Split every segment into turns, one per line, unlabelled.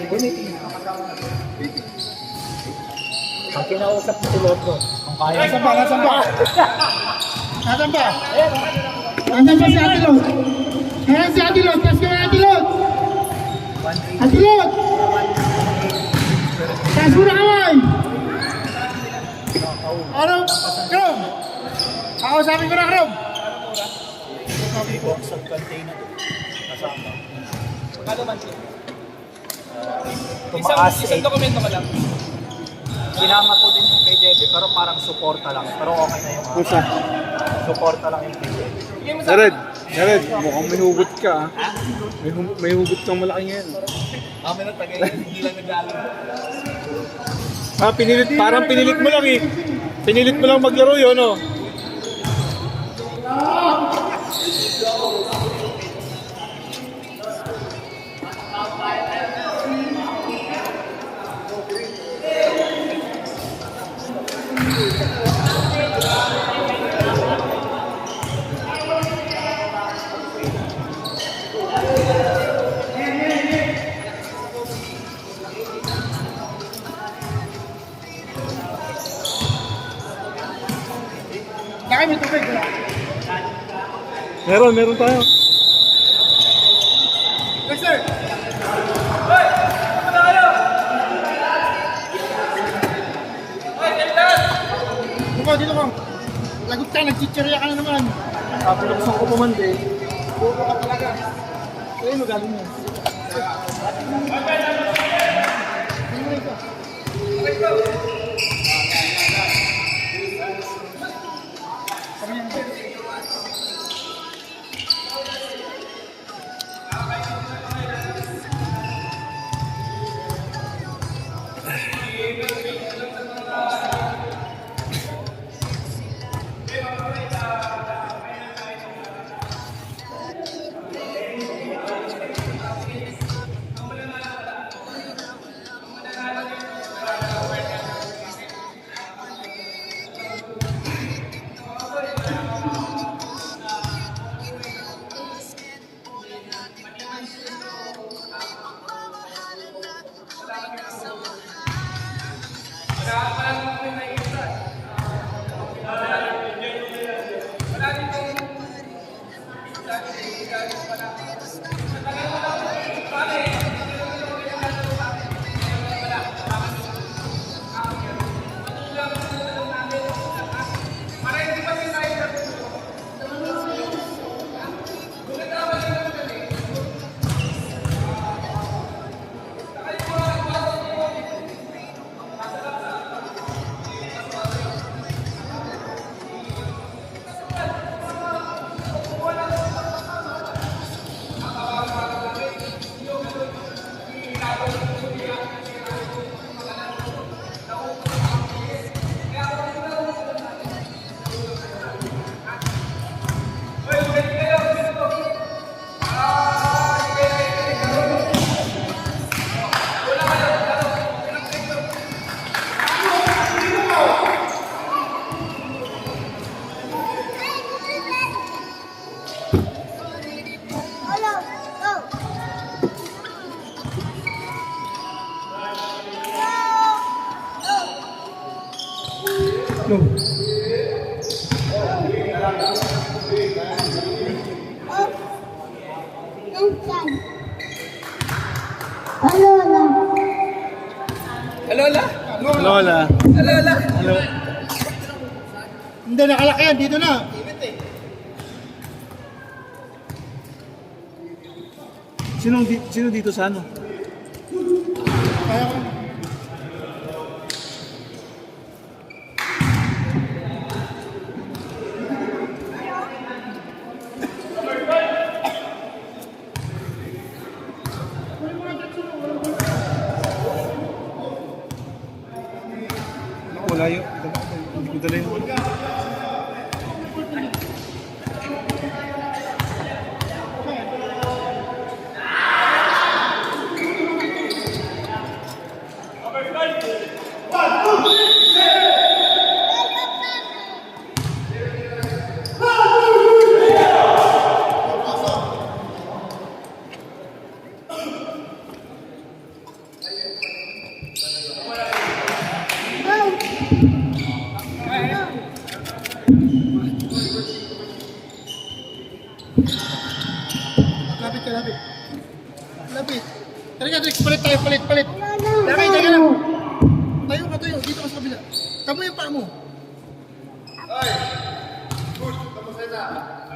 Ang kinausap ng piloto. Kung kaya.
Nasaan ba? Nasaan ba? Nasaan ba? Nasaan ba si Atilot? Ayan si Atilot. Tapos ka na Atilot. Atilot! Taas mo na kamay! Ano? Krom! Ako sabi ko na Krom!
Box of container. Kasama.
Magkano man siya?
Tumaas
Isang
8.
dokumento ka lang.
Sinama ko din yung kay Debe, pero parang suporta lang. Pero okay na yung
Pusa.
suporta lang yung kay Debe.
Bigyan mo sa
Jared, Jared, mukhang may hugot ka. May hugot kang malaki ngayon.
Kami na tagay, hindi lang naglalaro.
Parang pinilit mo lang eh. Pinilit mo lang maglaro yun, no? Kaya may tubig. Meron tayo. Yes, sir.
Hoy! Ano na kayo? Hoy, Keldan!
Dito ko. Lagot ka, nagchichirya ka na naman.
Kapuluksan ko pumandi.
Buko ka talaga. Kaya mo galing yan. No.
Alola!
Lola.
Alola!
Hindi, nakalaki yan. Dito na. Sino dito sa ano? Kaya ko. Wala yun. Dala yun. Lapit ka, lapit. Lapit. Talaga, Drix, palit tayo, palit. Lapit, tayo lang. Tayo ka, tayo. Dito ka sa kabila. Tamo yung paa mo.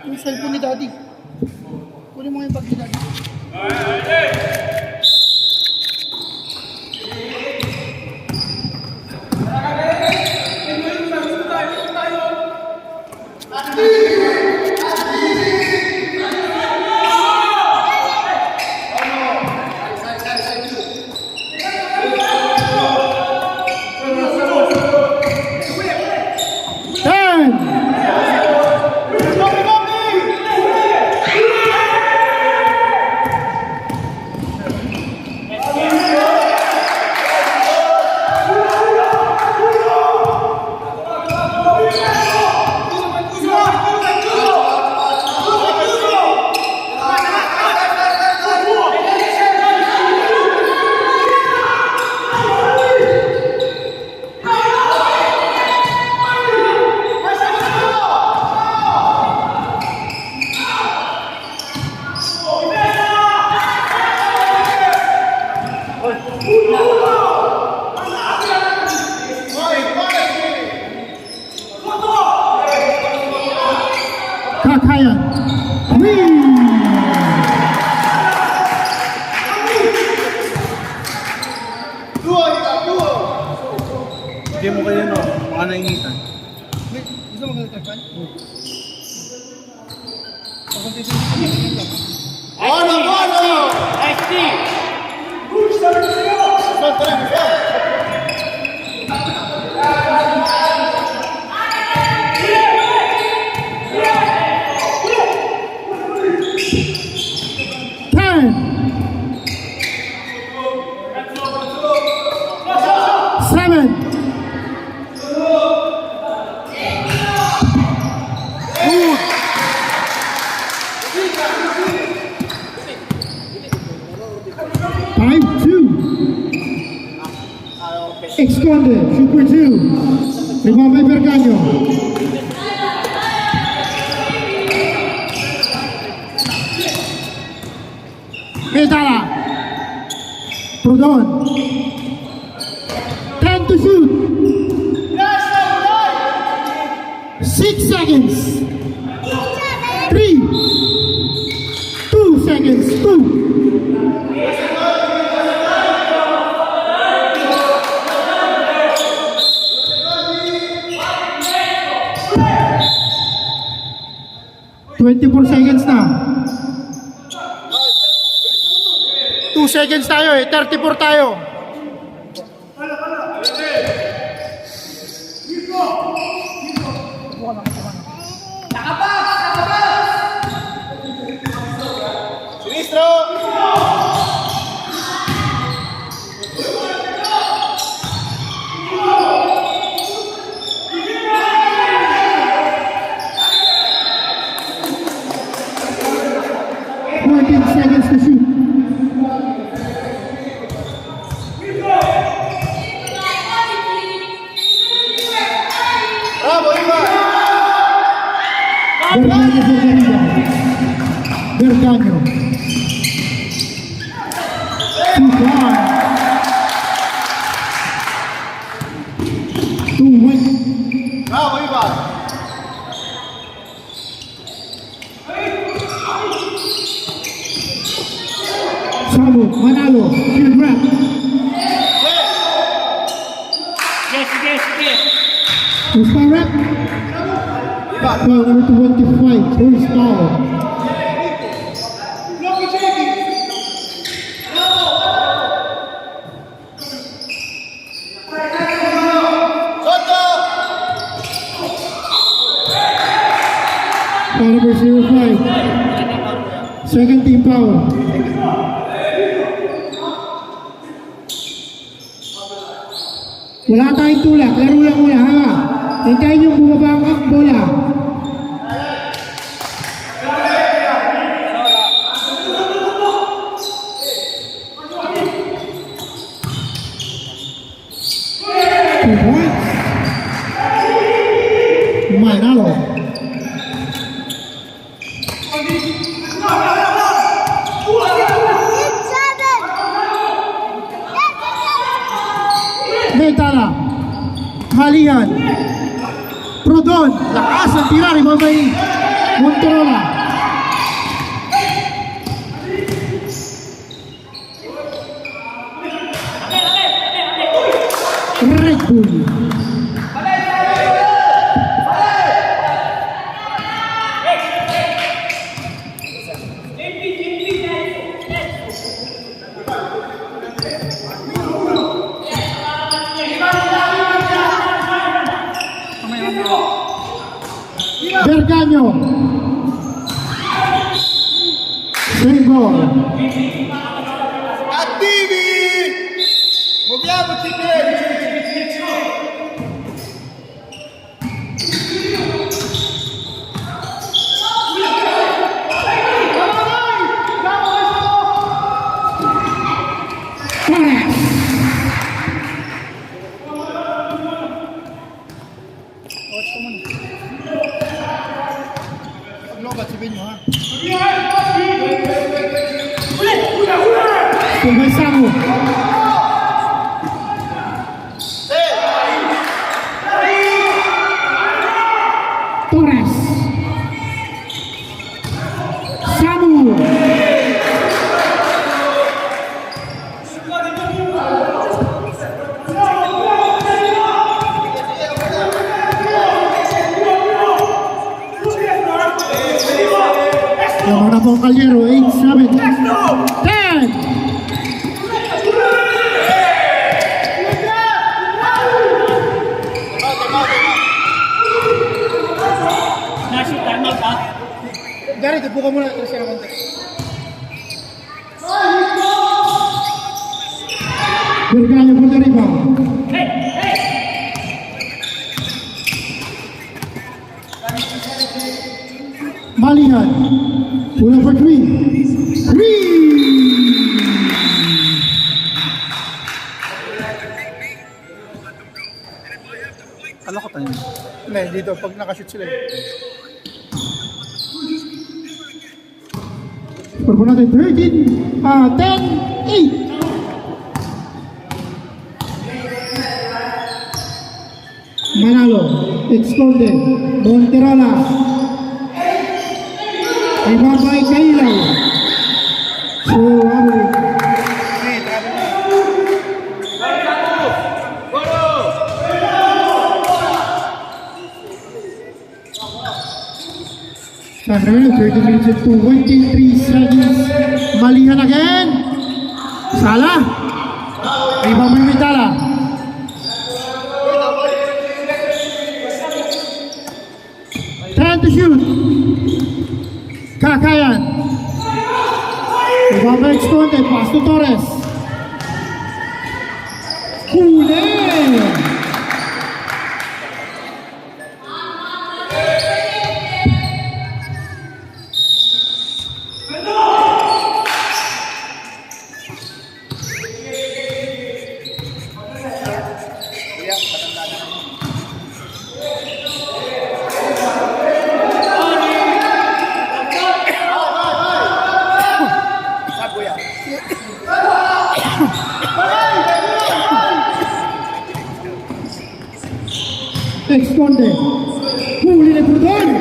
Yung cellphone ni Daddy. Kunin mo yung bag ni Daddy. Kakayan.
Hindi mo kayo, no? Baka nainitan.
Wait, gusto mo mag-tagpan? Esconde, Super 2. Rebound by Berganyo. Medala. Prodon. 10 to shoot. 6 seconds. 3. 2 seconds. 2. Seconds na. 2 seconds tayo eh. 34 tayo.
Sinistro!
14 seconds to shoot.
Bravo, Ivan!
Berganyo for Merida. Berganyo. 2-1.
Bravo, Ivan!
Sabo, Manalo, field wrap. Who's foul wrap? Foul number 25, who's foul? Foul number 05. Second team foul. Wala tayong tulak, laro lang muna ha. Hintayin yung bumaba ang bola. 2 points. Manalo. Metala. Malian. Prodon. Lakas ang tira. Ibabay. Montorola. Red Bull. Berganyo. Single.
Attivi! Muoviamoci i piedi!
Paglobat si Benyo, ha? Tunggal Samu. Torres. Samu. Yang mana po Calero, 8-7. 10. Dari, buka muna. Terus siya naman. Berganyo po dari bang. Malihan. Bola for 3. 3.
Kala ko tayo.
Hindi, dito. Pag nakashoot sila. Score po natin 10, 8. Manalo, Exconde, Monterola. Ibabay Kailaw. So, Sandra, 30 minutes and 23 seconds. Malihan again. Salah. Ibabay Mitala. Time to shoot. Kakayan. Ibabay Exconde. Pass to Torres. Huli. Exconde. Huli ni Prodon.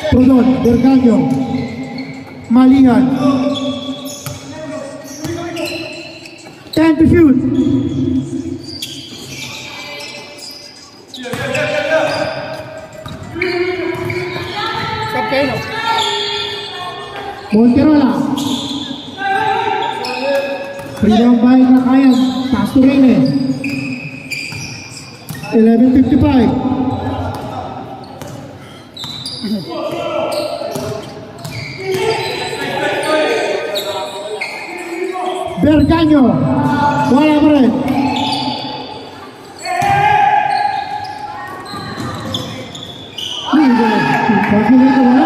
Prodon, Berganyo. Malihan. 10 to shoot. Stop kayo. Monterola. Rebound by Kakayan. Pass to Rene. 11:55. Berganyo. Wala pa rin. Pag-uwi ka wala.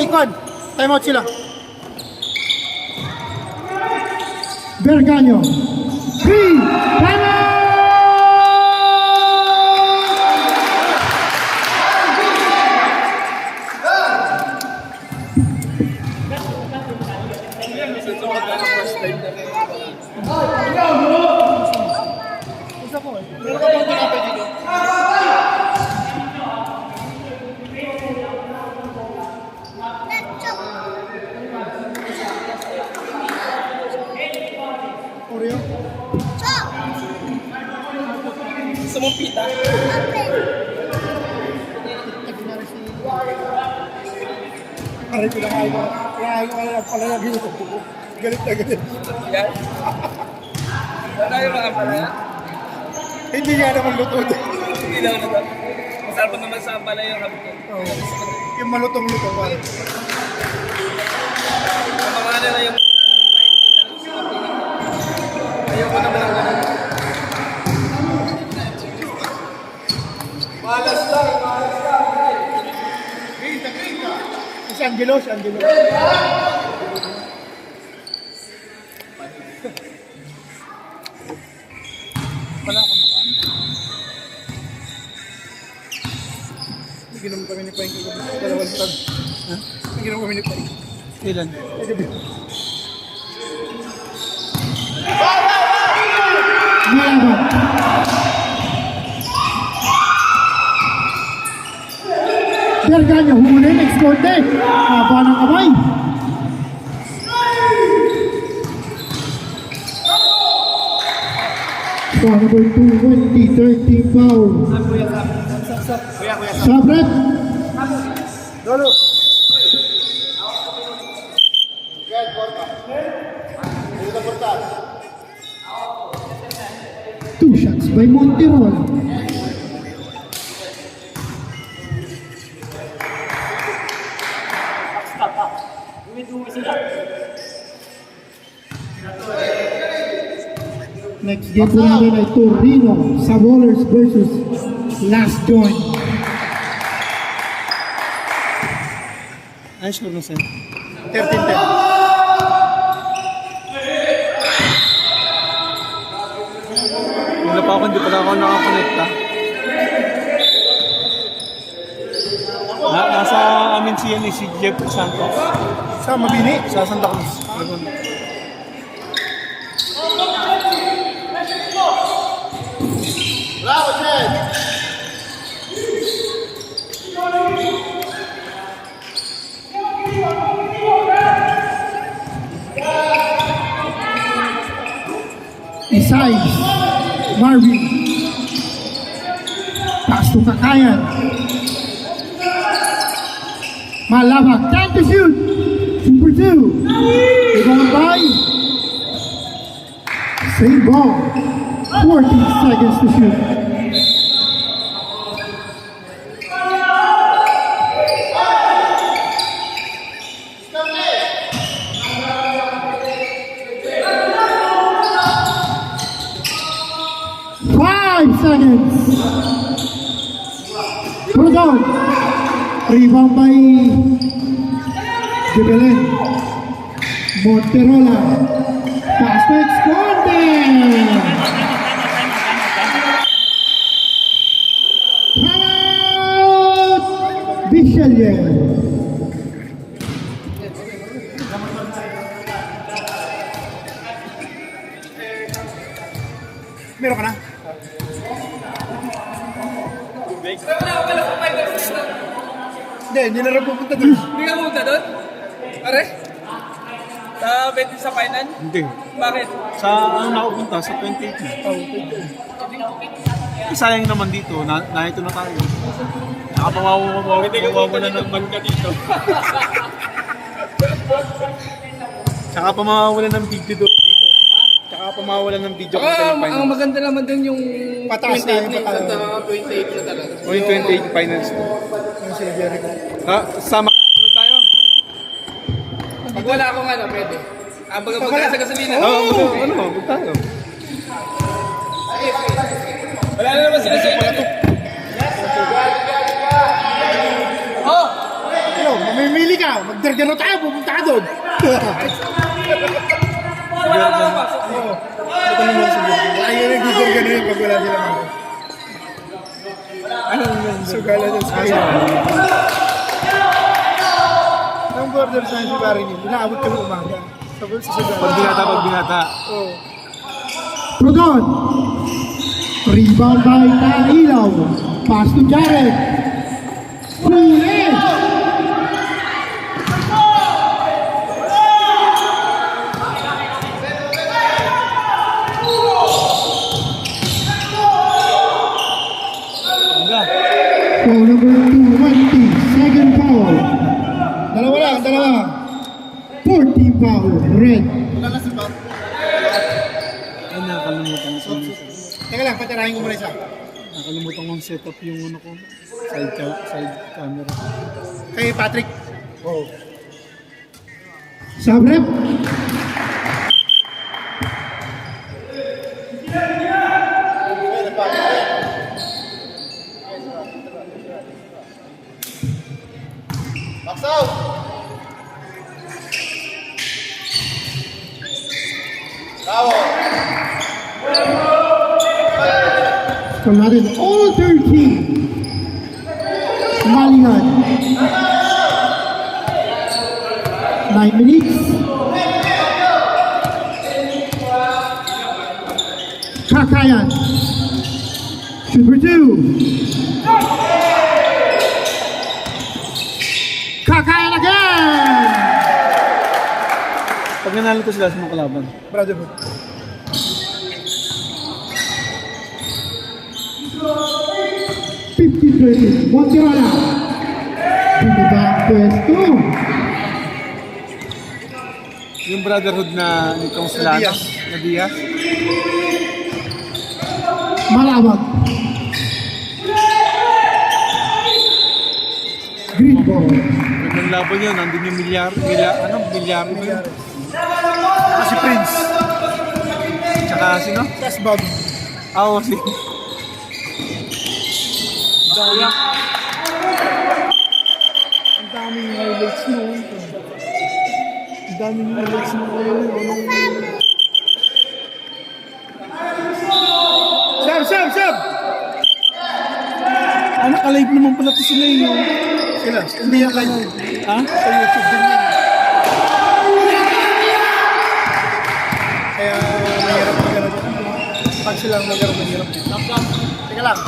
ikon. Time out sila. Berganyo. 3. Time out! Isa ko eh. Meron ka bang tinapay dito? Oreo?
Gusto mong pita?
Aray ko na kain ko. Kaya ko na pala yung ginutok ko. Galit na galit.
Yan. Wala yung mga palaya?
Hindi nga naman luto.
Hindi daw na. Masarap naman sa palaya yung habit ko.
Oo. Yung malutong-luto pa.
Ang mga nila yung ayoko naman ang ganun.
Malas lang, malas lang.
Si Angelo, si Angelo.
Wala akong naman.
Naginom kami ni Paing kagabi. Dalawang tag. Ha? Naginom kami ni Paing.
Ilan?
Kagabi. Malaban. Berganyo, humuli, next korte. Haba ng kamay. So, number 2, 20, 30 foul. Sabret.
Lolo.
2 shots by Monterol. Next game po namin ay Torino Sabolers versus Last Join.
Ay, sure na sa'yo.
13-10.
Wala pa ako, hindi pala ako nakakonekta. Nasa amin si Jeff Santos.
Sa Mabini.
Sa Santa Cruz.
Bravo, Chen.
Isais, Marvin, pass to Kakayan, Malabak, time to shoot, Super 2, rebound by, same ball, 40 seconds to shoot. Seconds. Proton. Rebound by Jebelen. Monterola. Pass to Exconde. Timeout. Bichelier. Meron ka na? Hindi na rin pupunta doon.
Hindi ka pumunta doon? Pare? Sa bet sa final?
Hindi.
Bakit?
Sa ano nakapunta? Sa 28 na. Sayang naman dito, nahito na tayo. Nakapamawawalan ng bangka dito. Tsaka pamawawalan ng video dito. Tsaka pamawalan ng video kung kailan
Ang
finals.
maganda naman doon yung
Pataas na yung
28
pataas.
na 28 na talaga.
O yung 28 finals.
Yung si Jericho.
Sama ano tayo?
Pag wala akong ano, pwede. Pagka sa gasolina.
Oo, huwag tayo.
Wala na naman sila sa ito.
Ano, mamimili ka. Magdargano tayo, pupunta ka doon.
Ito naman sa Burger.
Ayaw nagdargano yun pag wala sila mga. Sugala sa sky. Ang border sa si Barry niyo, inaabot kami umaga. Tapos sa Sugala.
Pag binata.
Oo.
Rodon. Rebound by Tailaw. Pass to Jared. Huli. Foul number 20. Second foul.
Dalawa lang, dalawa.
14 foul. Red.
Wala na si Bob.
Ay, nakakalimutan ko.
Teka lang, patirahin ko muna isa.
Nakalimutan kong set up yung ano ko. Side camera.
Kay Patrick. Oo.
Sabrep.
Box out. Bravo.
Score natin all 13. Malingan. 9 minutes. Kakayan. Shoot for 2. Kakayan again.
Pag nanalo ko sila sa mga kalaban.
Brotherhood.
Monterana. Bumibang pwesto.
Yung brotherhood na nitong sila.
Diaz.
Na Diaz.
Malawag. Green ball.
Ang laban yun, nandun yung milyar ba yun?
Si Prince.
Tsaka sino?
That's Bob.
Oo, si...
Ang daming highlights noon. Ang daming highlights noon. Sab!
Ah, naka-live naman pala to sila yun.
Sila, hindi yan kayo.
Ha?
Sa YouTube din yan. Kaya mahirap maghanap. Pag silang mahirap. Teka lang.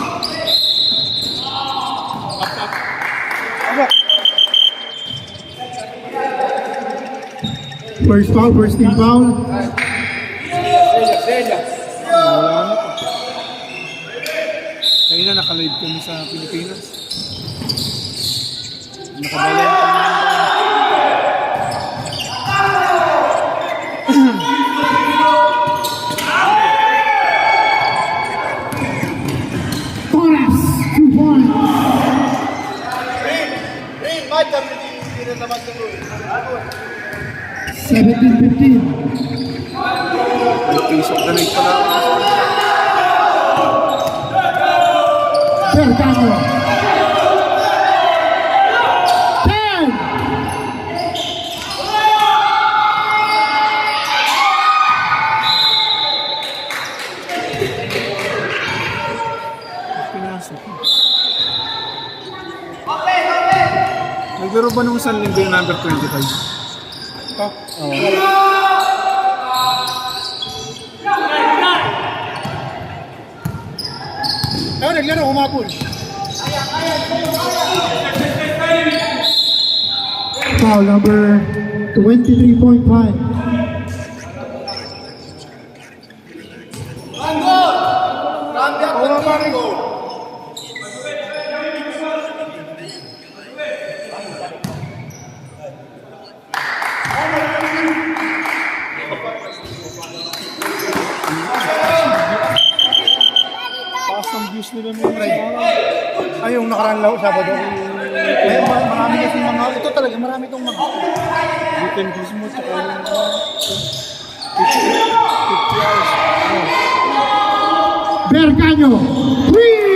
First foul, first team foul.
Wala na po. Kaya na naka-live kami sa Pilipinas. Nakabalan kami.
Toras, 2 points.
Green, Mike, kami hindi na naman sa Louis.
17-15.
May piece of the night pala.
Bergamo. 10.
Pinasok. Naglaro ba nung isang linggo yung number 25? Oo.
Ayaw, naglaro, humapon.
Foul number 23.5.
Cambia con Marco.
Taas ng views nila nung
Ay, yung nakaraan lang, Sabado. Ay, marami kasi mga, ito talaga, marami itong mga.
weekend views mo tsaka yung 50 hours.
Bergamo. 3.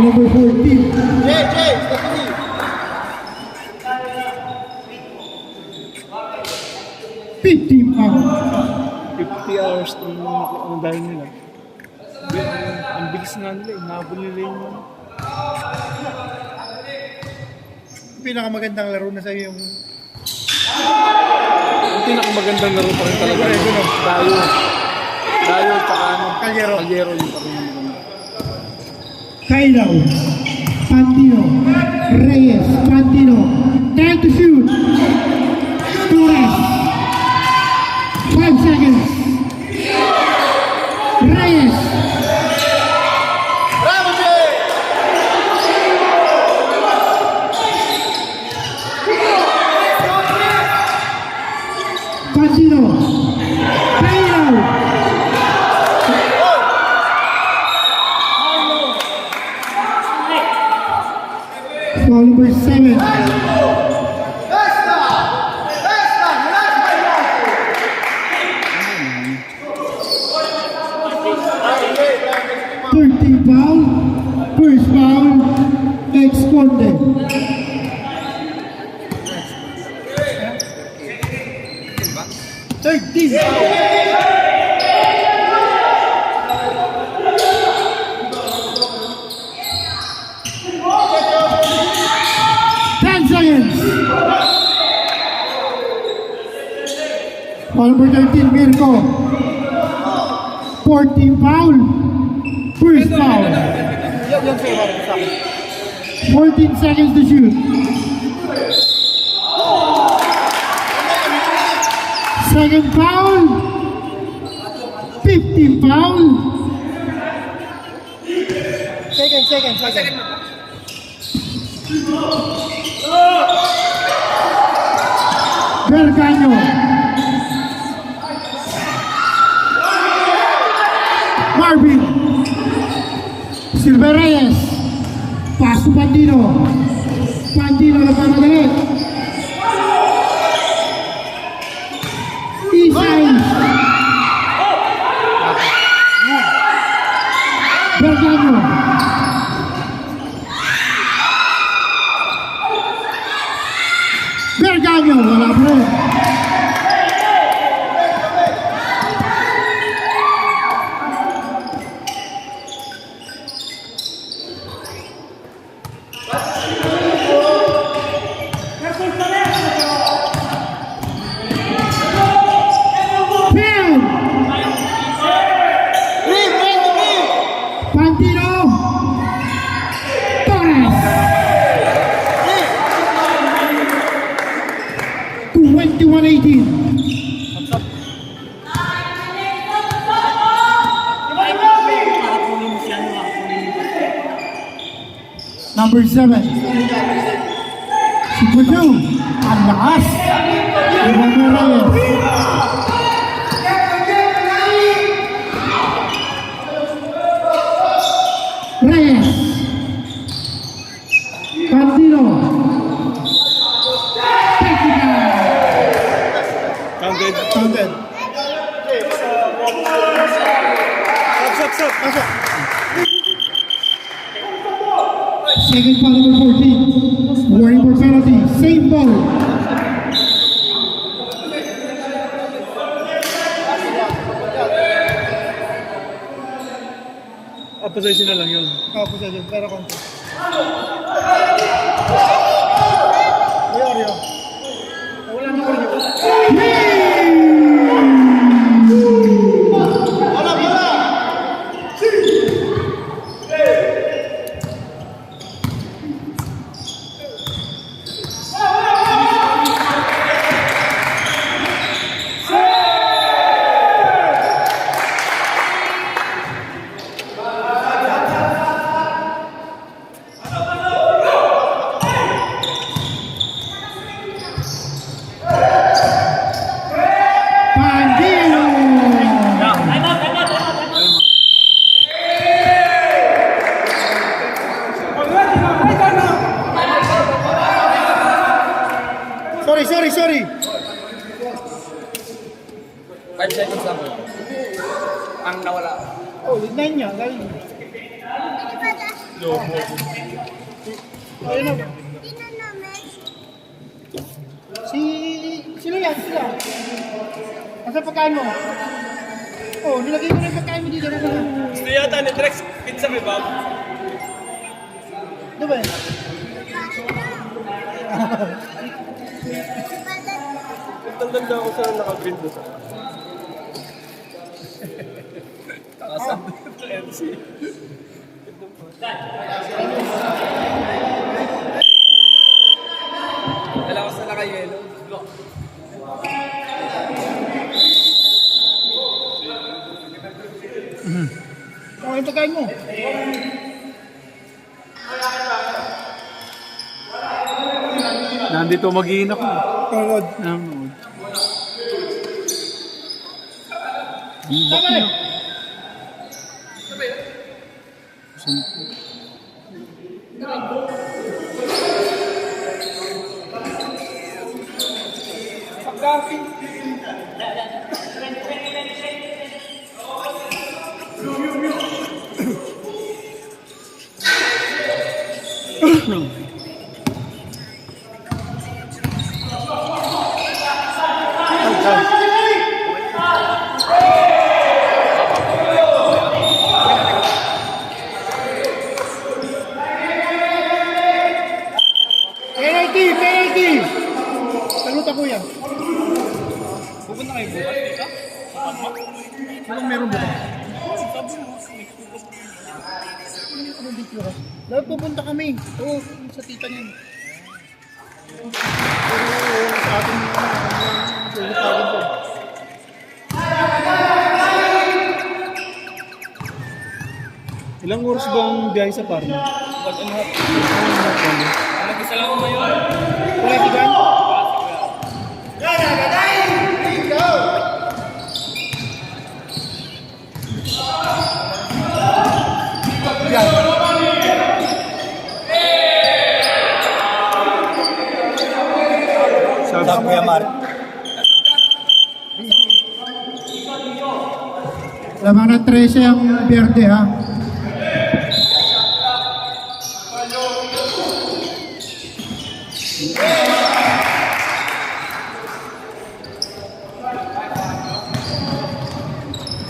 number 14.
Jay, Stephanie.
15 foul.
50 hours ang dahil nila. Ang bilis nga nila, inabol nila yung
Pinakamagandang laro na sa'yo yung
ang pinakamagandang laro pa rin talaga. Dayo, tsaka ano,
Calyero.
Calyero yung pa rin yung maganda.
Kairaw. Pantino. Reyes. Pantino. 10 to shoot. Torres. 5 seconds. Reyes.
Bravo, Jay!
Pantino. Kairaw. Foul number 7. Foul, first foul, ex-Conde. Foul number 13, Mirko. 14 foul. First foul. 14 seconds to shoot. Second foul. 15 foul.
Second.
Berganyo. Marvin. Silver Reyes. Pass to Pantino. Pantino na pamagalit. Isay. Berganyo. Berganyo. Wala pa rin. Pantino. Torres. 21-18. Number 7. Si Pujo. Ang lakas. Silver Reyes. Reyes. Pantino. Technical.
Counted.
Stop. Pasok.
Second foul number 14. Warning for penalty. Same ball.
Opposition na lang yun.
Possession, pero konti. Oreo. Wala na Oreo. Sorry.
5 seconds lang. Ang nawala.
Oh, 9 niya. Galing. Ayun na. Sino yan? Sila? Asa pagkain mo? Oh, nilagay mo na yung pagkain mo dito.
Gusto yata ni Drex, pizza may bab.
Diba yan?
Tanda ko sa naka-green doon.
Dalawas na naka-yellow.
Oh, yung pagkain mo.
Nandito mag-iin ako.
Pagod.
Nanood.
Tama eh. Penalty! Saluta kuya.
Pupunta kayo bukas dito?
Anong meron ba? Anong dito ka? Dapat pupunta kami. Oo, sa tita niya. Pero sa atin
Ilang oras ba ang biyahe sa Parma?
Mag-isa lang ako ngayon.
wala tigan.
Sabi
Kuya Mark.
Lamang na 13 ang Verde ha.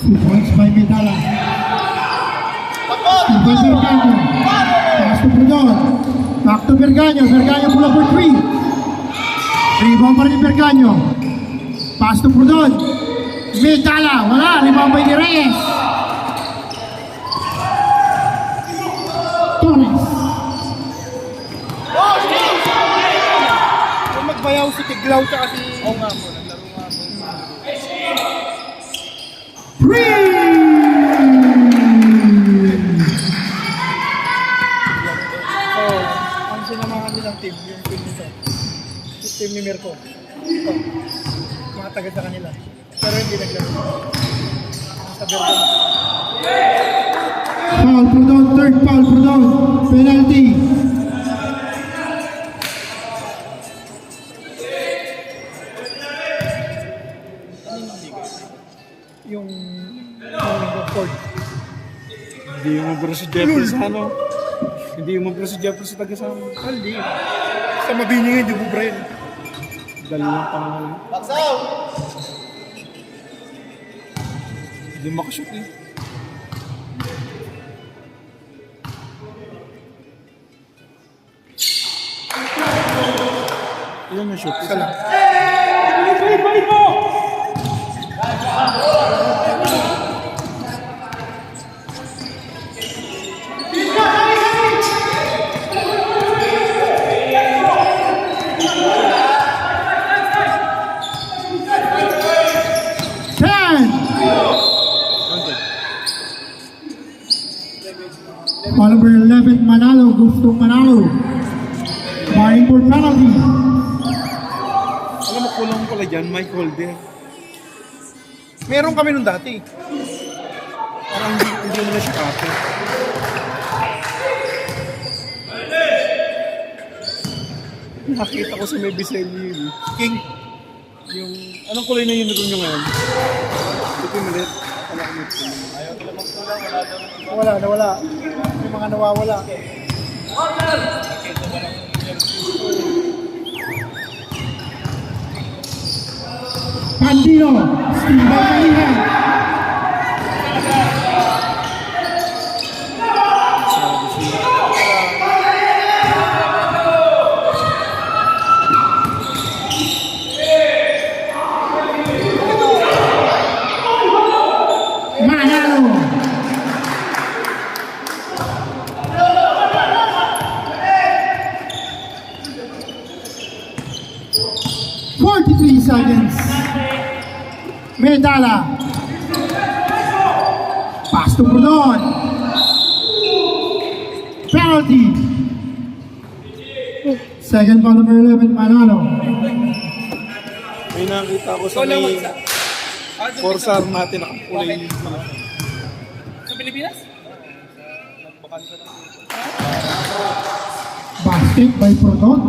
Points by Medala. By Berganyo. Pass to Pudon. Back to Berganyo. Berganyo pula for 3. Rebound pa rin ni Berganyo. Pass to Pudon. Medala. Wala. Rebound by ni Reyes. Torres.
Kung magbayaw si Tiglaw tsaka si... Oo nga po, naglaro nga po. So, ang sinamahan nilang team, yung team nito. Yung team ni Mirko. Ito, mga taga sa kanila. Pero hindi naglaro. Sa Bergan.
Foul Pudon. Third foul Pudon. Penalty.
Yung Ford.
Hindi yung mabro si Jeffrey sa ano. Hindi yung mabro si Jeffrey sa taga-sama.
Hindi. Sa mabini nga, hindi mo Brian.
Dali lang pangalan.
Baksaw!
Hindi makashoot eh. Ilan na shoot? Isa lang.
Foul number 11 Manalo. Gusto Manalo. Warning for penalty.
Alam mo, kulang pala dyan, Mike Holder.
Meron kami nung dati.
Parang hindi mo na siya kate. Nakita ko sa may Biselli yun.
King.
Yung, anong kulay na uniform nyo ngayon? Ito yung ulit.
Nawala. May mga nawawala.
Pandino, Steve Balihan. Manalo. "43 seconds. Medala. Pass to Brudon. Penalty. Second foul number 11, Manalo.
May nakita ko sa
Ikaw lang
may
magsa.
Corsar natin nakakulay yung mga
Sa Pilipinas?
Basket by Brudon.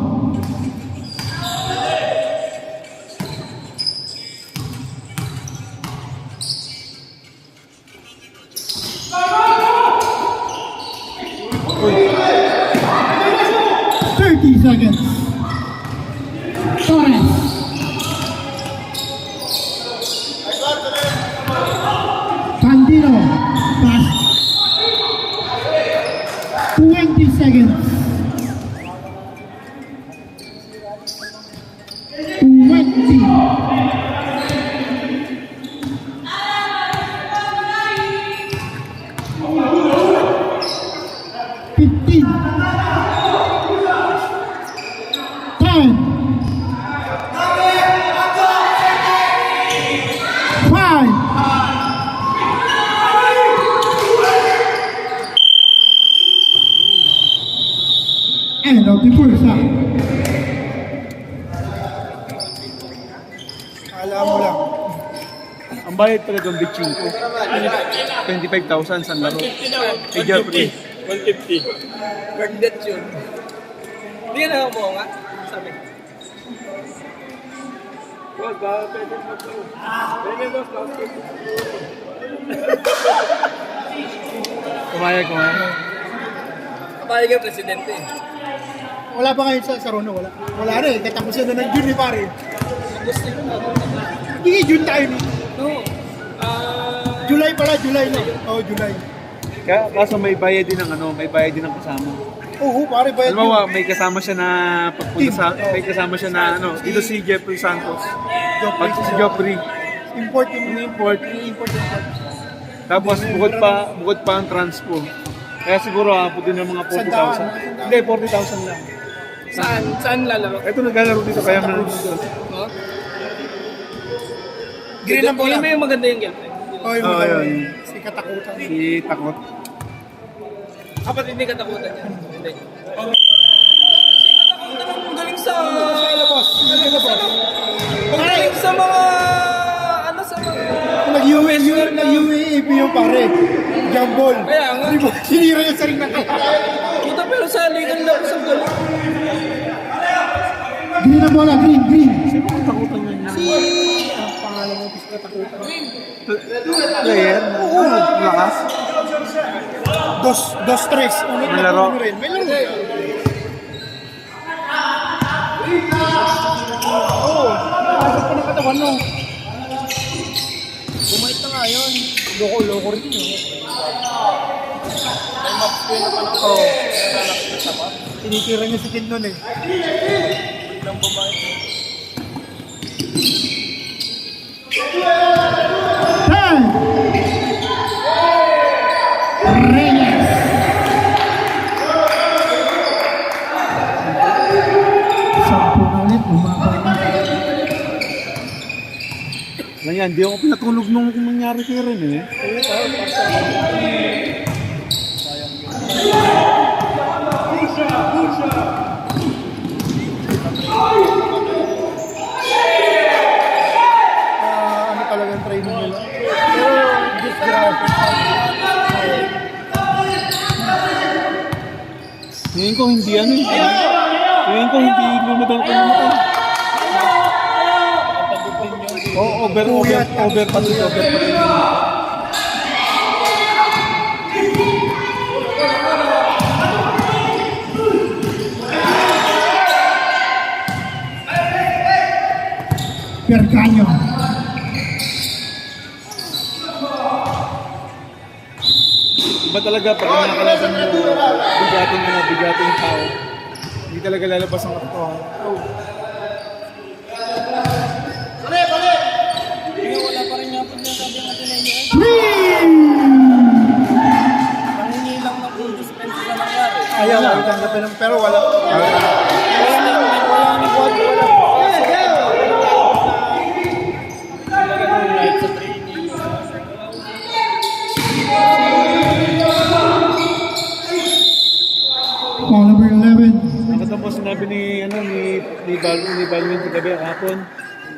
Seconds. Torres. Pandino. Pass. 20 seconds. 20. End of the first half.
Alam mo lang.
Ang bayad talagang bitching ko. 25,000 sa laro. Kay Jeffrey.
150.
Birthday yun. Hindi ka nakakuha nga. Sabi.
Boss, baka pwede mo ito. Pwede boss, basket.
Kumayag.
Kapayag ang presidente.
Wala pa ngayon sa Rono, wala. Wala na eh, katapusan na ng June eh pare.
Gusto nyo na.
Hindi, June tayo no.
No.
July pala, July na. Oo, July.
Kaya kaso may bayad din ng may bayad din ng kasama.
Oo, pare, bayad yun.
Halimbawa, may kasama siya na pagpunta sa, may kasama siya na dito si Jeffrey Santos. Pag si Joffrey,
Import yung
import. Tapos bukod pa ang transpo. Kaya siguro po din ng mga 40,000. Hindi, 40,000 lang.
Saan lalaro?
Ito naglalaro dito kaya
No?
Green ang bola.
May maganda yung girlfriend.
Oh, yung
Oo,
mga
yun.
si katakutan.
Si Takot.
Kapatid may katakutan niya. Hindi. Kasi katakutan ang galing sa... Magaling sa mga... Ano sa mga...
Nag-UAP yung pare. Jambol.
Kaya nga.
Di ba? Sinira yung sarili na
Puta pero sa ligan lang sa galing.
Green ang bola, green.
Takutan niya niya.
Ang pangalan mo, si katakutan.
Player. Oo. Lakas.
Dos, tres. Unit
May
na
laro.
rin. May laro. Oo. Pasok pa ng katawan mo. Bumait na nga yun. Loko rin yun. Oo. Tinitira niya si Tin nun eh.
Ten. Reyes. Sampo na ulit, bumaba na.
Ganyan, di ako pinatulog nung nangyari kay Ren eh.
Ano talagang training nila. Pero, just grabe.
Tingin ko hindi Tingin ko hindi lumadan ko naman. Over pati.
Berganyo.
Iba talaga pag nakakalaban mo, bigatin yung tao. Hindi talaga lalabas ang katotohanan.
Wala pa rin yapon yung sabi natin na inyo. Nangingi lang ng full dispense sa nangyari.
Ayaw, ayaw tanggapin ng pero wala.
Call number 11.
Nakatapos sinabi ni Balwin kagabi hapon,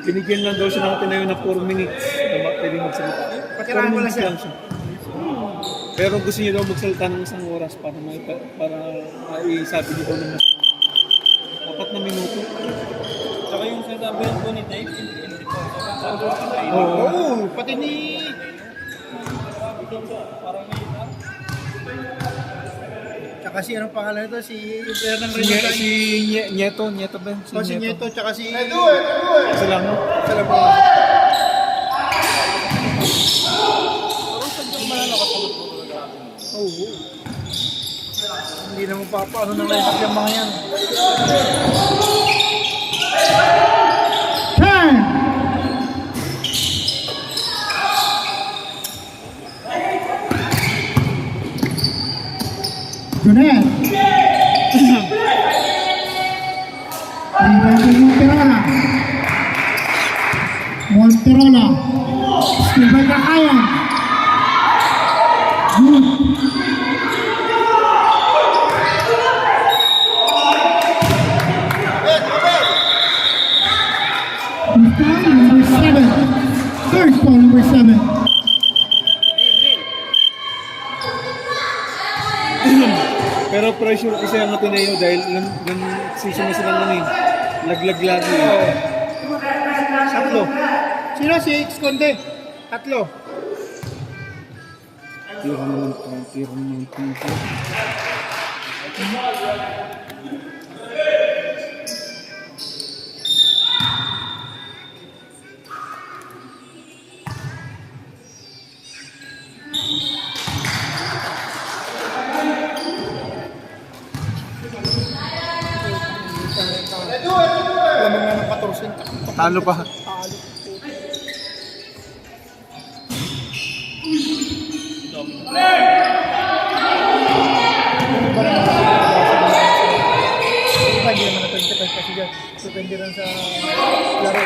binigyan lang daw siya ng tinayo na 4 minutes na pwede magsalita.
Patirahan
4
mo lang
minutes
siya.
lang siya. Pero gusto niya daw magsalita ng isang oras para maisabi niya daw ng mas 4 na minuto.
Saka yung sinabi ko ni Dave, hindi po.
Oo.
Oo, pati ni...
Parang may
Tsaka si anong pangalan nito? Si Fernand
Si
Reynosa.
Nieto ba?
Si Nieto, tsaka si...
Isa lang, no?
Sala po. Oo. Hindi naman paano na may yung mga yan.
10. Junet. Rebound kay Monterola. Monterola. Skill by Kakayan. Good. Foul number 7. Third foul number 7.
Pero pressure kasi ang Ateneo dahil season na sila nun eh. Laglag lagi.
Tatlo. Sino si Esconde? Tatlo.
Tira naman ito.
Alam mo nga ng 14.
Talo pa.
Talo. Diba, hindi naman na 25 kasi dyan. Depende rin sa laro.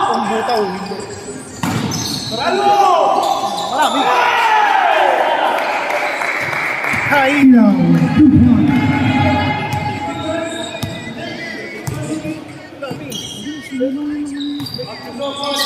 Kung buta o hindi. Marami.
Ilaw. 2 points.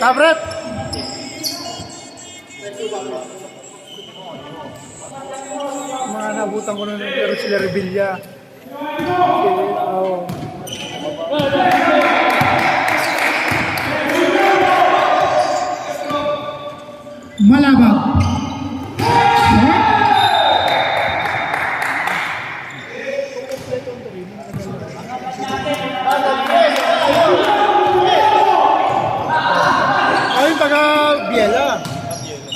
Tabret! Mga nabutan ko na ng pero sila Rebilla. Oo.
Malabang.
Ay, taga Biela.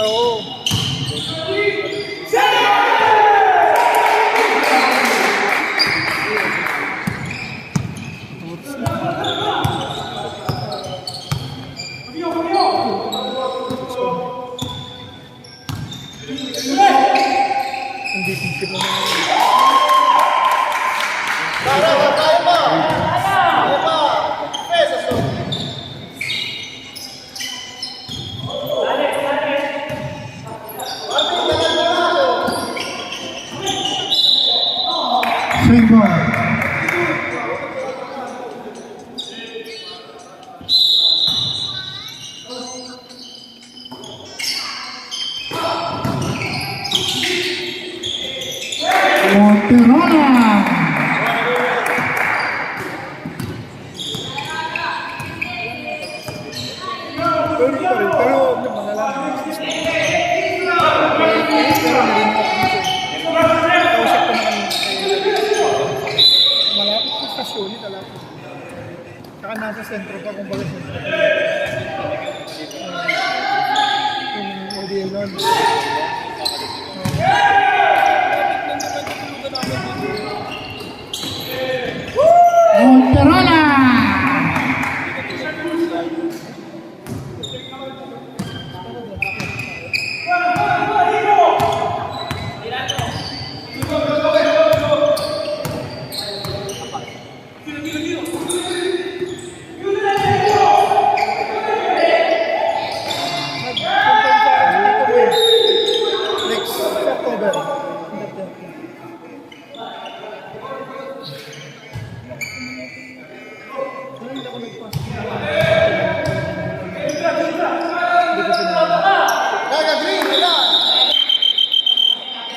Oo. Hindi tisip mo naman.
Swing ball.
Saka nasa sentro pa, kung baga sentro. Yung ODA nun.
Monterola!
Next October.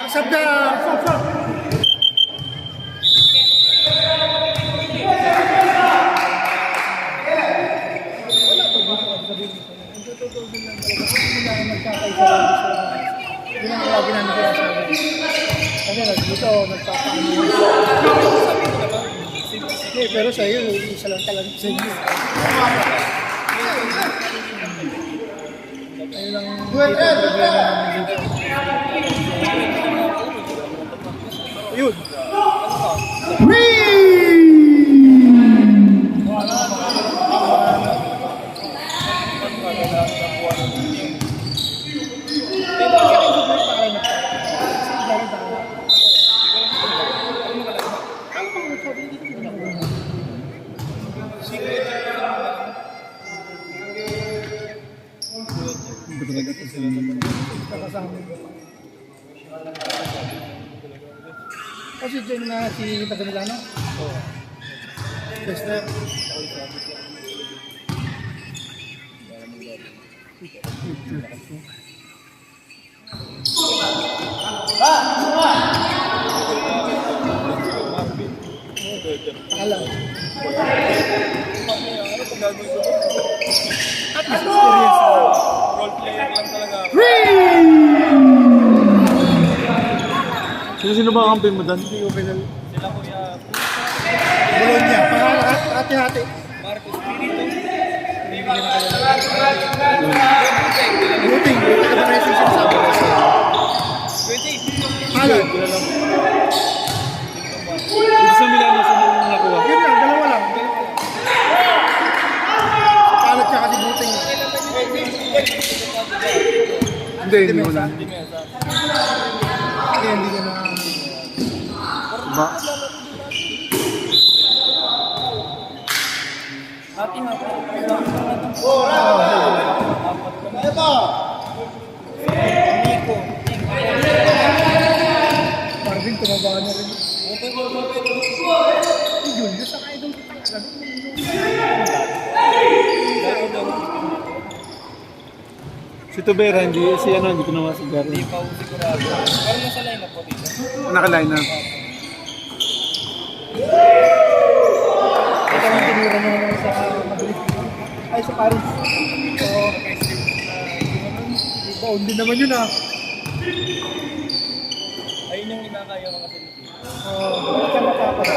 Accept the...
Yun ang lagi namin sinasabi. Kasi dito, nagpapaano. Hindi, pero sa'yo, isa lang talaga sa inyo. Ayun lang dito problema namin dito. Ayun. Kasi dyan na si Taganilano? Oo. Bester. Alam.
Role player lang talaga.
Sino ba ang kampi mo doon?
Hindi ko pinal.
Sila Kuya
Bologna. Hati-hati.
Marcos Espiritu.
Bibigyan na kayo. Buting. Ito ba na yung sinasabi ko? Alam.
Ito sa Milano, sino yung nakuha?
Yun lang, dalawa lang. Palat siya kasi buting.
Hindi ko na.
Kaya hindi ko na...
Ba?
Marvin, tumaba na rin. Yun, yun sa kaidol ko talaga.
Si Tubera, hindi ko naman sigaro.
Hindi pa sigurado. Pero nasa line up po dito.
Naka-line na.
Ito ang tinira mo naman sa Madrid. Ay, sa Paris. So, baon din naman yun ah.
Ayun yung inakaya mga saliti.
Bakit siya matapos?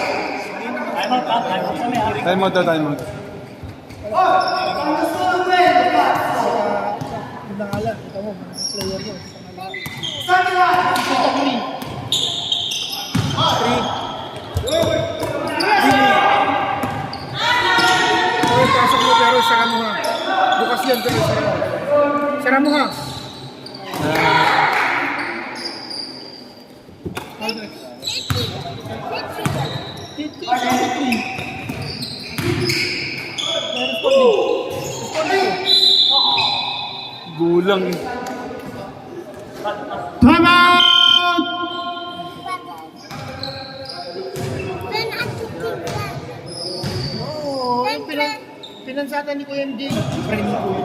Time out daw, time out.
Yung nangalan, kita mo, mga player mo. Pasok mo pero sara mo ha. Bukas yan pero sara mo. Sara mo ha.
Gulang.
Time out!
Oo, yung pinansatan ni Kuya MJ. Friend ni Kuya.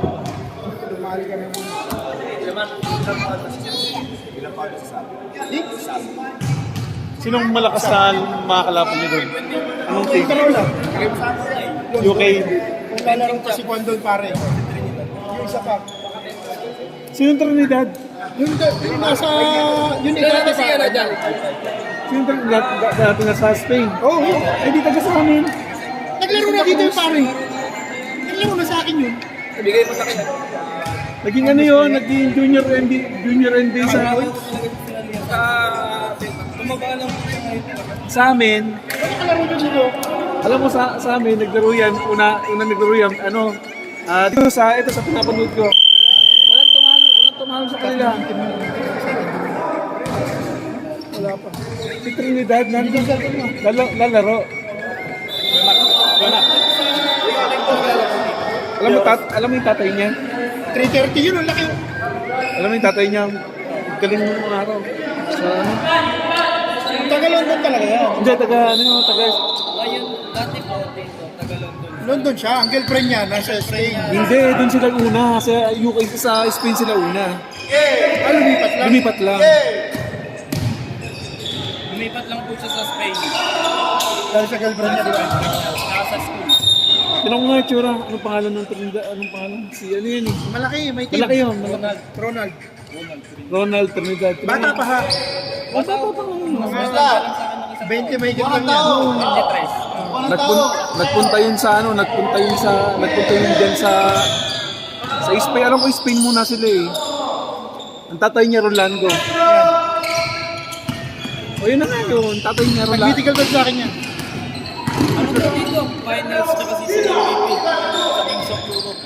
Lumali ka naman.
Sinong malakas na makakalaban niyo doon? Anong team?
Ikaw lang.
UK.
Kung lalaro pa si Juan doon pare. Yung isa pa.
Sinong Trinidad?
Yung nasa... Yung ikaw kasi yan dyan.
Sinong Trinidad dati na sa Spain?
Oo.
Eh di taga sa amin.
Naglaro na dito yung pare. Naglaro na sa akin yun.
Bigay mo sa akin.
Naging ano yun, naging junior NBA sa
Tumaba lang po siya ngayon.
sa amin.
Ano kalaro nyo dito?
Alam mo sa amin, naglaro yan, una naglaro yan, dito sa pinapanood ko. Walang tumalo sa kanila.
Wala pa.
Si Trinidad, nandun sa lalaro. Alam mo yung tatay niya?
3:30 yun, ang laki.
Alam mo yung tatay niya? Galing mo mga araw. Sa ano?
Taga London talaga yan.
Hindi, taga.
Ngayon, dati po dito, taga London.
London siya, ang girlfriend niya, nasa Spain.
Hindi, doon sila una. Sa UK, sa Spain sila una.
Lumipat lang.
Lumipat lang.
Lumipat lang po siya sa Spain.
Dahil sa girlfriend niya, di ba?
Nasa school.
Tinanong ko nga yung tsura. Anong pangalan ng Trinidad? Anong pangalan? Si ano yun eh?
Malaki, may team.
Malaki yun. Malaki.
Ronald.
Ronald Trinidad.
Bata pa ha.
Bata pa.
Mga 20 may higit lang yan.
Nagpunta yun dyan sa Spain. Alam ko Spain muna sila eh. Ang tatay niya Rolando. O yun na nga yun, tatay niya Rolando.
Nag-critical bag sa akin yan.
Ano po dito? Finals na kasi sa MVP. Sa Kings of Europe.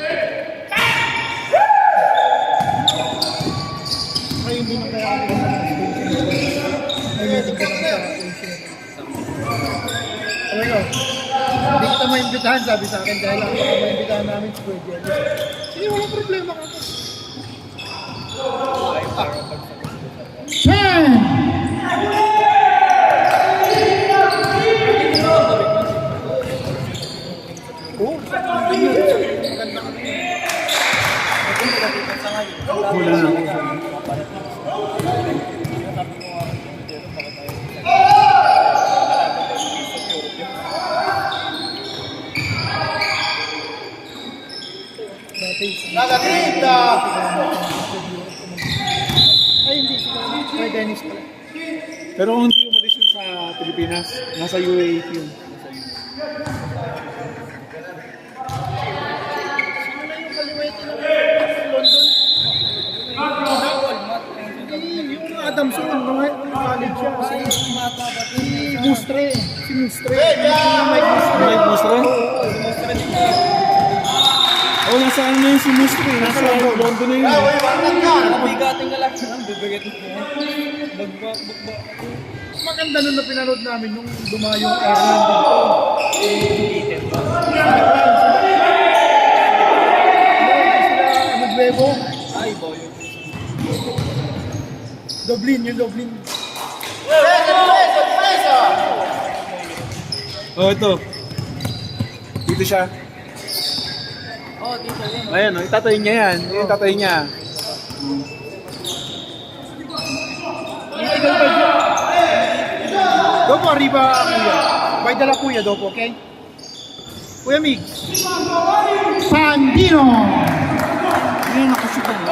Ay, hindi na kaya ako sa may meeting ka lang sa Asia. Sabi ko, hindi kita maimbitahan, sabi sa akin, dahil ang baka maimbitahan namin si Kuya Jelly. Sige, walang problema ka.
10.
Oo, maganda ka.
Wala na ako.
Ay, hindi. May Dennis pala.
Pero kung hindi umalis yun sa Pilipinas, nasa UAE yun.
Sino na yung kaliwete ng London? Yung Adamson, mga college siya. Si Mustre. Si Mustre. Mike Mustre.
Mike Mustre? Oo, nasa ano na yun si Mustre. Nasa London na yun.
Bigating ka lang. Bibigat mo. Bagbak.
Maganda nun na pinanood namin nung dumayo yung Ireland dito. Nuevo.
Ay, boy.
Dublin, yung Dublin.
Oh, ito. Dito siya.
Oh, dito yun.
Ayan, oh, itatay niya yan. Yung tatay niya.
Critical ba dyan? Dopo, arriba, kuya. Bay dala kuya, dopo, okay? Kuya Mig.
Pandino.
Ayan, nakasuka mo.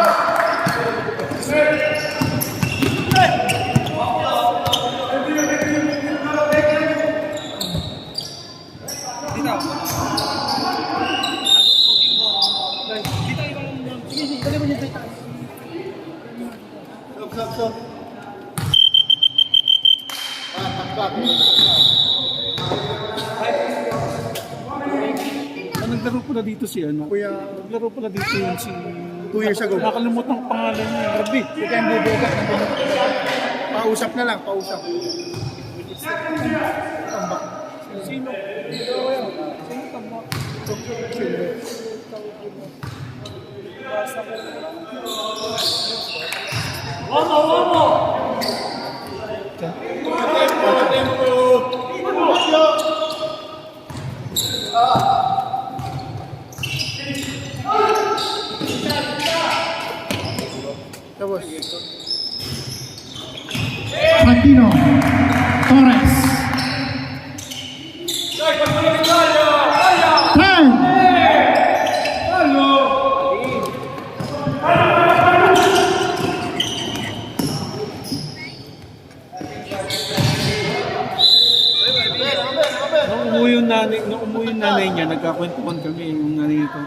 Sige, dali mo niya dito. Stop.
Naglaro pala dito si ano.
Kuya,
Naglaro pala dito yun si...
2 years ago.
Nakalimutan ang pangalan niya. Grabe.
Huwag kayong bubugat ng ganun. Pausap na lang, pausap. Tambak. Sino? Sino tambak? Tapos,
Pandino. Torres. 10.
Umuwi nung umuwi yung nanay niya, nagkakwentuhan kami, yung nanay nito.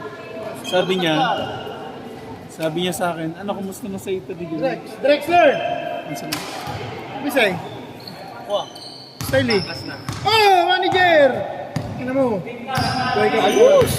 Sabi niya sa akin, ano, kumusta na sa ito, Digil?
Drexler!
Ano sabi?
Bisay. Styling. Oh, manager! Tingnan mo. Buhay ka ayos!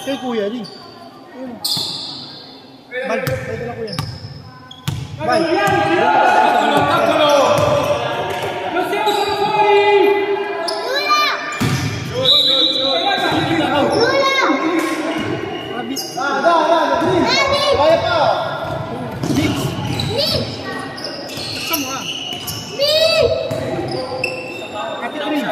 Kay kuya, di. Ayun. Bal, pwede na kuya. Bal. Kaya pa. Mix. Saan mo ka? Ate Trin.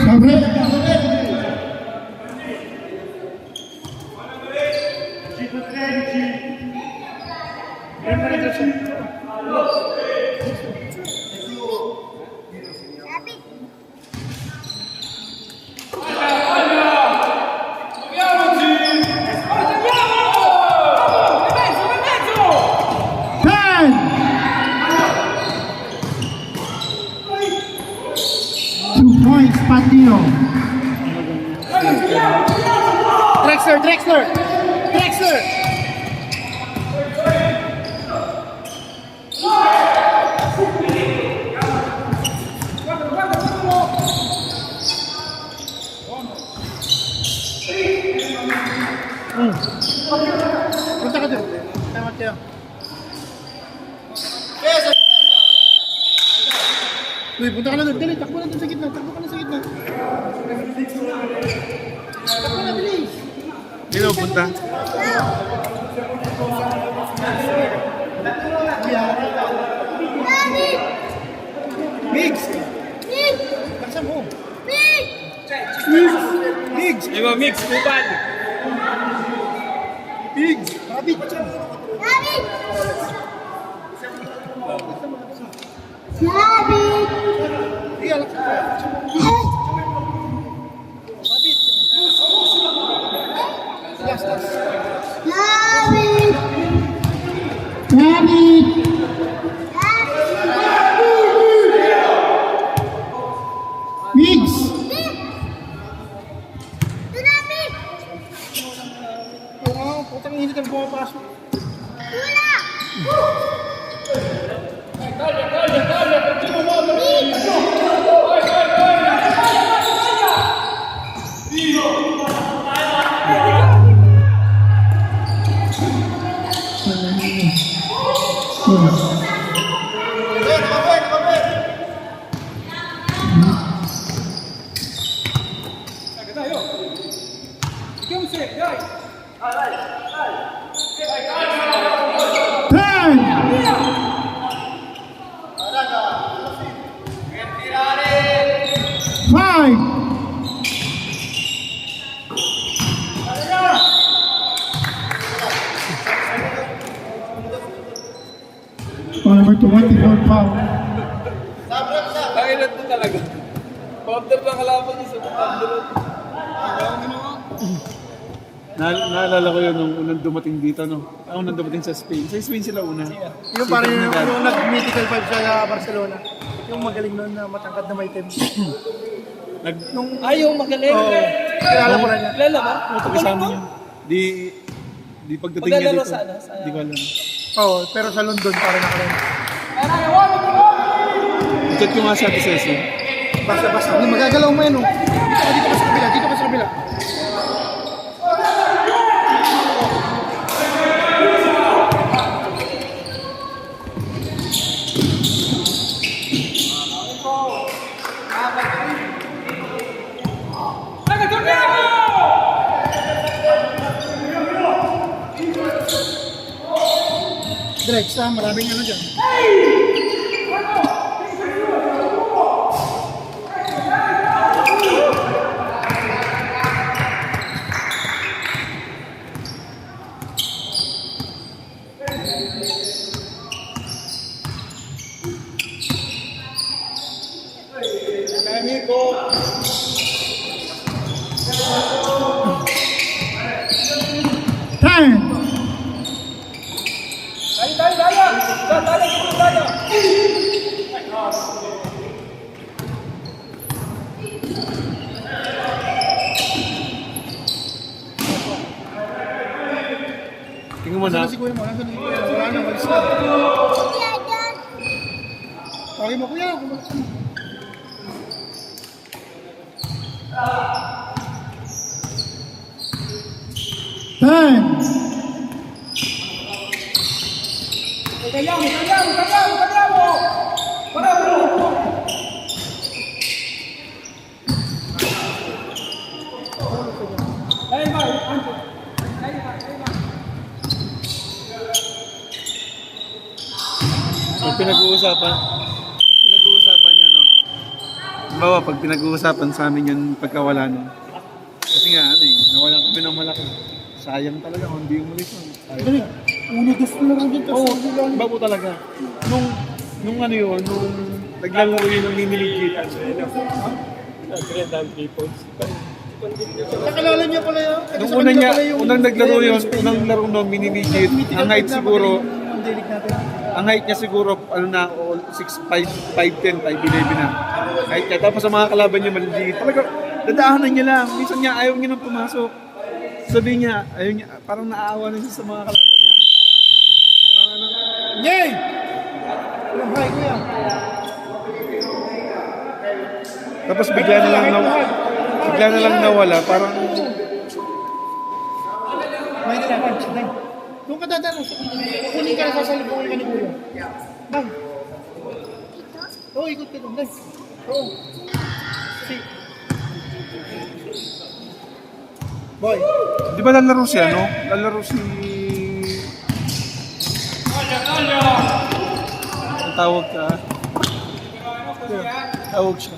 Sabre. Ten. 2 points, Patino.
Drexler! Punta ka dun. Tama kayo. Uy, punta ka na dun. Dali, takbo na dun sa gitna. Takbo na, bilis.
Hindi na punta.
Migs! Baksa mo. Migs!
Yung mga mix, kupal.
Migs! Rabbit! Sige, alak sa Rabbit! Last.
Rabbit. Mix.
Oo, putang init ang pumapasok.
Number 24 foul.
Kailan to talaga? Powder lang kalaban niya sa powder.
Naalala ko yun nung unang dumating dito, no? Unang dumating sa Spain. Sa Spain sila una.
Yung parang yung nag-mythical vibe sa Barcelona. Yung magaling nun na matangkad na may team.
Ayaw magaling.
Oo. Kilala ko na niya.
Kilala ba?
Kasama niya. Di pagdating niya
Maglalaro
dito.
sa ano?
Di ko alam.
Oo, pero sa London parang nakalala.
Chat ko nga sa Ate Ceci.
Basta. Hindi magagalaw mo yan, oh. Dito ka sa kabila. Drex, maraming ano dyan.
Ten.
Tingnan mo na.
Nasaan na si Kuya mo? Nasaan na si Kuya mo? Wala na, walis na. Tawagin mo, Kuya.
Ten.
Pag pinag-uusapan nyo, no? Bawa, pag pinag-uusapan sa amin yung pagkawala nun. Kasi nga, ano eh, nawalan kami ng malaki. Sayang talaga kung hindi umulit yun.
Dali. Uno, dos na lang dito.
Oo, iba po talaga. Nung ano yun, nung naglalaro yun ng mini-legit.
Nakilala niya pala yun.
Nung unang naglaro yun, unang laro ng mini-legit, ang height siguro,
Ang dilig natin.
ang height niya siguro, ano na, 6'5", 5'10", 5'11" na. Height niya. Tapos sa mga kalaban niya maliliit. Talaga, dadaanan niya lang. Minsan niya, ayaw niya nang pumasok. Sabi niya, ayaw niya, parang naaawa na siya sa mga kalaban niya. Parang ano,
Yay! Walang hi, Kuya.
tapos bigla na lang nawala. Parang,
May dala, punch. Dang. Doon ka dadaan. Kukunin ka na sasalubungin ka ni Kuya. Dang. Oo, ikot ka doon. Dang. Oo. Boy.
di ba lalaro siya, no? Lalaro si... Ang tawag ka. Tawag siya.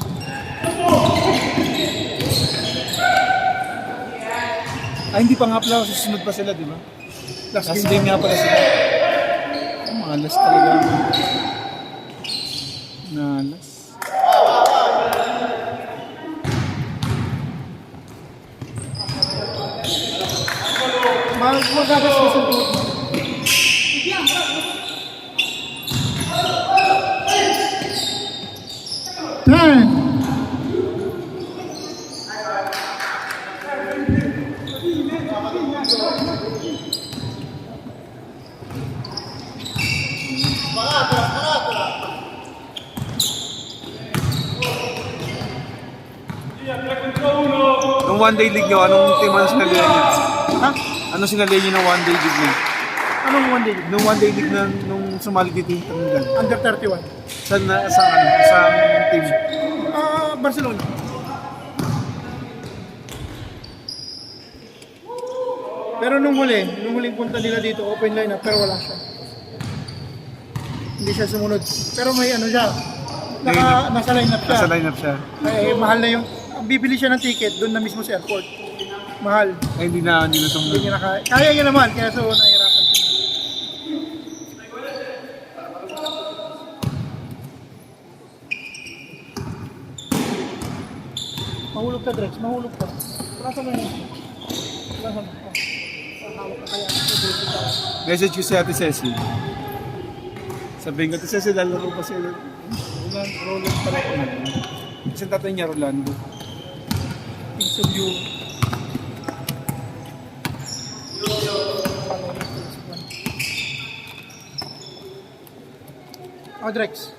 Ay, hindi pa nga pala. Susunod pa sila, di ba? Last game nga pala sila. Malas talaga. Nalas.
Magagas ka sa tuhod mo.
Ten.
Nung one day league nyo, anong team ang sinalihan niya?
Ha?
Ano sinalihan niyo ng one day league niya?
Anong one day?
Nung one day league na nung sumali dito yung Trinidad.
Under 31.
Saan team?
Barcelona. Pero nung huling punta nila dito, open line up, pero wala siya. Hindi siya sumunod. Pero may ano siya, nasa line up siya.
Nasa lineup siya.
Eh, mahal na yung, bibili siya ng ticket doon na mismo sa airport. Mahal.
Ay, hindi na
Hindi
sumunod.
niya kaya niya naman, kaya so nahirapan siya. Mahulog ka, Drex. Mahulog ka. Rasa mo yun. Rasa mo. Hawak ka kaya.
Message ko si Ate Ceci. Sabihin ko, Ate Ceci, lalaro pa sila. Roland pala ko na. Kasi tatay niya, Rolando.
Piece of you. Oh, Drex.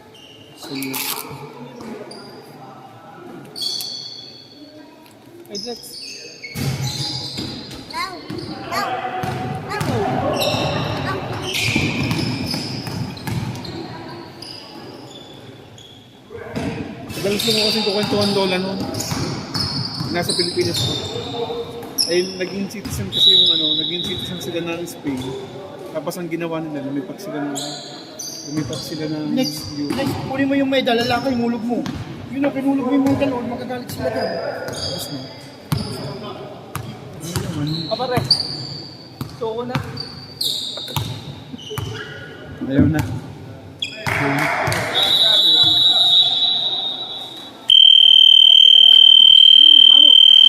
So,
Hey, Drex.
madalas lang ako kasi kukwentuhan Lola noon. Nasa Pilipinas ko. Ay, naging citizen kasi yung naging citizen sila ng Spain. Tapos ang ginawa nila, lumipat sila ng
Next, kunin mo yung medal, lalaki, mulog mo. Yun ang pinulog mo yung medal, o magagalit sila dyan.
Tapos na.
Kapare. Soko na.
Ayaw na.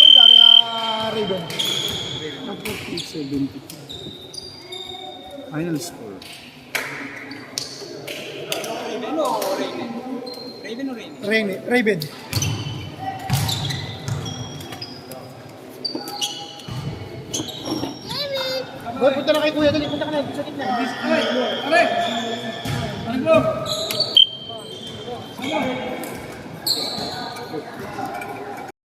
Uy, dari nga Raven.
72. Final score.
Raven o Raven? Raven o Raven?
Raven. Boy, punta na kay Kuya, dali, punta ka na, sa gitna.
Pare! Ano bro?